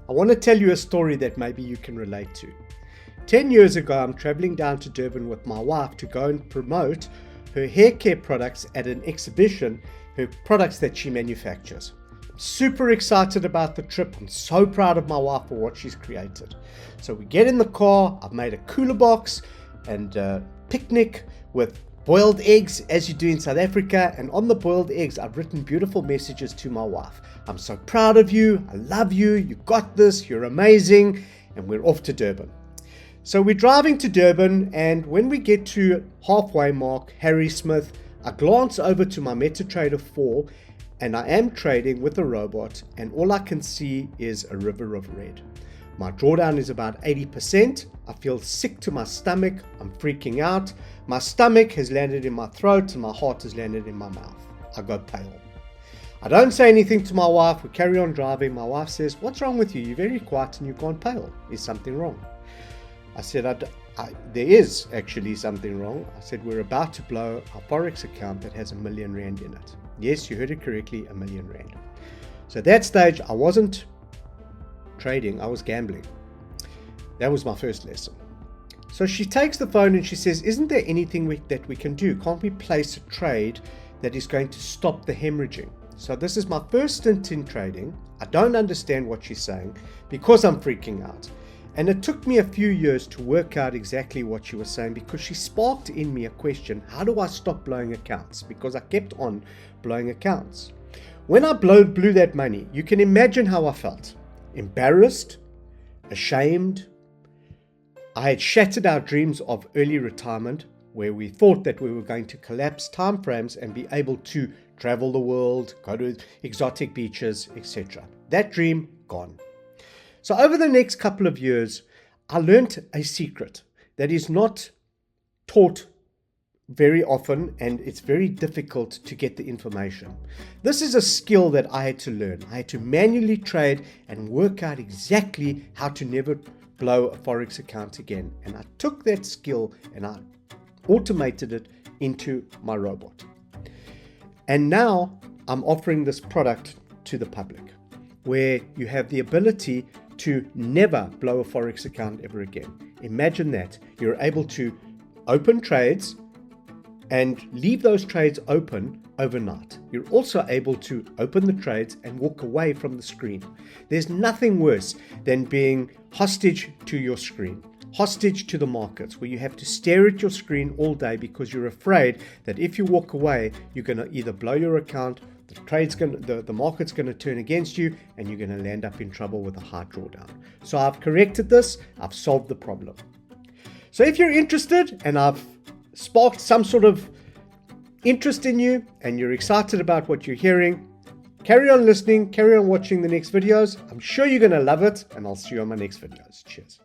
I want to tell you a story that maybe you can relate to. 10 years ago, I'm traveling down to Durban with my wife to go and promote her hair care products at an exhibition, her products that she manufactures. I'm super excited about the trip. I'm so proud of my wife for what she's created. So we get in the car. I've made a cooler box and a picnic with boiled eggs, as you do in South Africa. And on the boiled eggs, I've written beautiful messages to my wife. I'm so proud of you. I love you. You got this. You're amazing. And we're off to Durban. So we're driving to Durban, and when we get to halfway mark, Harry Smith, I glance over to my MetaTrader 4, and I am trading with a robot, and all I can see is a river of red. My drawdown is about 80%. I feel sick to my stomach. I'm freaking out. My stomach has landed in my throat, and my heart has landed in my mouth. I go pale. I don't say anything to my wife. We carry on driving. My wife says, "What's wrong with you? You're very quiet and you've gone pale. Is something wrong?" I said, there is actually something wrong. I said, we're about to blow our Forex account that has R1 million in it. Yes, you heard it correctly, R1 million. So at that stage, I wasn't trading, I was gambling. That was my first lesson. So she takes the phone and she says, isn't there anything that we can do? Can't we place a trade that is going to stop the hemorrhaging? So this is my first stint in trading. I don't understand what she's saying because I'm freaking out. And it took me a few years to work out exactly what she was saying, because she sparked in me a question: how do I stop blowing accounts? Because I kept on blowing accounts. When I blew that money, you can imagine how I felt. Embarrassed, ashamed. I had shattered our dreams of early retirement, where we thought that we were going to collapse timeframes and be able to travel the world, go to exotic beaches, etc. That dream gone. So over the next couple of years, I learned a secret that is not taught very often, and it's very difficult to get the information. This is a skill that I had to learn. I had to manually trade and work out exactly how to never blow a Forex account again. And I took that skill and I automated it into my robot. And now I'm offering this product to the public, where you have the ability to never blow a Forex account ever again. Imagine that. You're able to open trades and leave those trades open overnight. You're also able to open the trades and walk away from the screen. There's nothing worse than being hostage to your screen, hostage to the markets, where you have to stare at your screen all day because you're afraid that if you walk away, you're going to either blow your account, the market's going to turn against you, and you're going to land up in trouble with a high drawdown. So I've corrected this. I've solved the problem. So if you're interested and I've sparked some sort of interest in you and you're excited about what you're hearing, carry on listening, carry on watching the next videos. I'm sure you're going to love it, and I'll see you on my next videos. Cheers.